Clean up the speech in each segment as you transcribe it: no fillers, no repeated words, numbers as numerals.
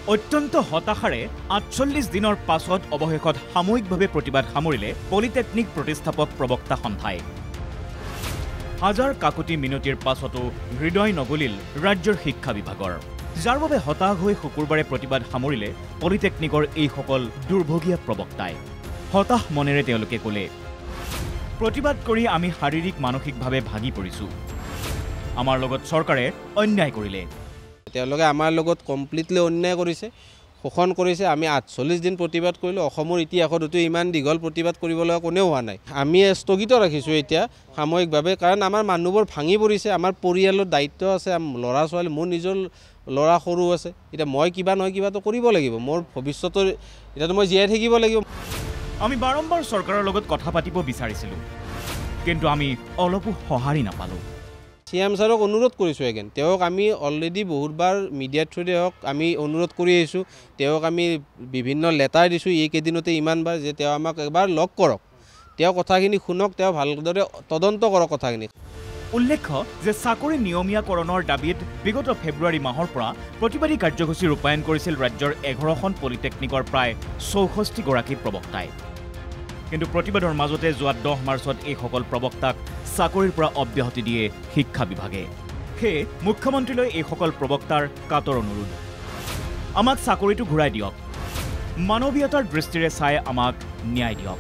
অত্যন্ত হতাশাৰে ৪৮ দিনৰ পাছত অৱশেষত সাময়িকভাৱে প্ৰতিবাদ সামৰিলে পলিটেকনিক প্ৰতিষ্ঠাপক প্ৰবক্তা সন্থাই। হাজাৰ কাকতি মিনতিৰ পাছতো হৃদয় নগলিল ৰাজ্যৰ শিক্ষা বিভাগৰ, যাৰ বাবে হতাশ হৈ শুকুৰবাৰে প্ৰতিবাদ সামৰিলে পলিটেকনিকৰ এইসকল দুৰ্ভগীয়া প্ৰবক্তাই। হতাশ মনেৰে তেওঁলোকে ক'লে, প্ৰতিবাদ কৰি আমি শাৰীৰিক মানসিকভাৱে ভাগি পৰিছোঁ। আমাৰ লগত চৰকাৰে অন্যায় কৰিলে। তেওঁলোকে আমাৰ লগত কমপ্লিটলি অন্যায় কৰিছে, শোষণ কৰিছে। আমি ৪৮ দিন প্ৰতিবাদ কৰিলোঁ। অসমৰ ইতিহাসতো ইমান দীঘল প্ৰতিবাদ কৰিবলৈ কোনেও হোৱা নাই। আমি স্থগিত ৰাখিছোঁ এতিয়া সাময়িকভাৱে, কাৰণ আমাৰ মানুহবোৰ ভাঙি পৰিছে। আমাৰ পৰিয়ালৰ দায়িত্ব আছে, ল'ৰা ছোৱালী, মোৰ নিজৰ ল'ৰা সৰু আছে। এতিয়া মই কিবা নহয় কিবাটো কৰিব লাগিব। মোৰ ভৱিষ্যতৰ এতিয়াতো মই জীয়াই থাকিব লাগিব। আমি বাৰম্বাৰ চৰকাৰৰ লগত কথা পাতিব বিচাৰিছিলোঁ, কিন্তু আমি অলপো সঁহাৰি নাপালোঁ। CM ছাৰক অনুৰোধ কৰিছোঁ এগেইন। তেওঁক আমি অলৰেডি বহুতবাৰ মিডিয়াৰ থ্ৰুৰে হওক আমি অনুৰোধ কৰি আহিছোঁ। তেওঁক আমি বিভিন্ন লেটাৰ দিছোঁ এইকেইদিনতে ইমানবাৰ, যে তেওঁ আমাক এবাৰ লগ কৰক, তেওঁ কথাখিনি শুনক, তেওঁ ভালদৰে তদন্ত কৰক কথাখিনি। উল্লেখ্য যে চাকৰি নিয়মীয়াকৰণৰ দাবীত বিগত ফেব্ৰুৱাৰী মাহৰ পৰা প্ৰতিবাদী কাৰ্যসূচী ৰূপায়ণ কৰিছিল ৰাজ্যৰ 11খন পলিটেকনিকৰ প্ৰায় 64গৰাকী প্ৰবক্তাই। কিন্তু প্ৰতিবাদৰ মাজতে যোৱা 10 মাৰ্চত এইসকল প্ৰবক্তাক চাকৰিৰ পৰা অব্যাহতি দিয়ে শিক্ষা বিভাগে। সেয়ে মুখ্যমন্ত্ৰীলৈ এইসকল প্ৰবক্তাৰ কাতৰ অনুৰোধ, আমাক চাকৰিটো ঘূৰাই দিয়ক, মানৱীয়তাৰ দৃষ্টিৰে চাই আমাক ন্যায় দিয়ক।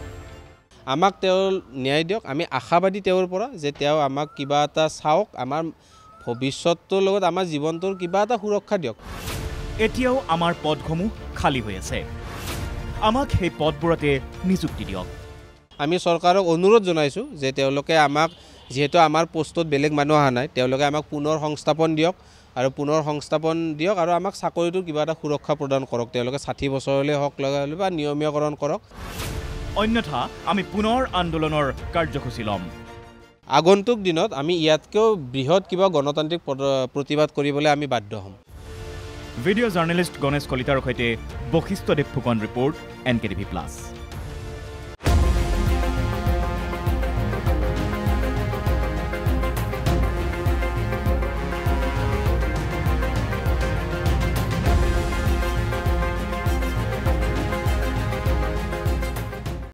আমাক তেওঁ ন্যায় দিয়ক। আমি আশাবাদী তেওঁৰ পৰা, যে তেওঁ আমাক কিবা এটা চাওক, আমাৰ ভৱিষ্যতৰ লগত আমাৰ জীৱনটোৰ কিবা এটা সুৰক্ষা দিয়ক। এতিয়াও আমাৰ পদসমূহ খালী হৈ আছে, আমাক সেই পদবোৰতে নিযুক্তি দিয়ক। আমি চৰকাৰক অনুৰোধ জনাইছোঁ যে তেওঁলোকে আমাক, যিহেতু আমাৰ পোষ্টত বেলেগ মানুহ অহা নাই, তেওঁলোকে আমাক পুনৰ সংস্থাপন দিয়ক আৰু আমাক চাকৰিটোৰ কিবা এটা সুৰক্ষা প্ৰদান কৰক। তেওঁলোকে 60 বছৰলৈ হওক লগালে বা নিয়মীয়াকৰণ কৰক। অন্যথা আমি পুনৰ আন্দোলনৰ কাৰ্যসূচী ল'ম। আগন্তুক দিনত আমি ইয়াতকৈও বৃহৎ কিবা গণতান্ত্ৰিক প্ৰতিবাদ কৰিবলৈ আমি বাধ্য হ'ম। ভিডিঅ' জাৰ্নেলিষ্ট গণেশ কলিতাৰ সৈতে বশিষ্ঠদেৱ ফুকন ৰিপৰ্ট, NKTV+।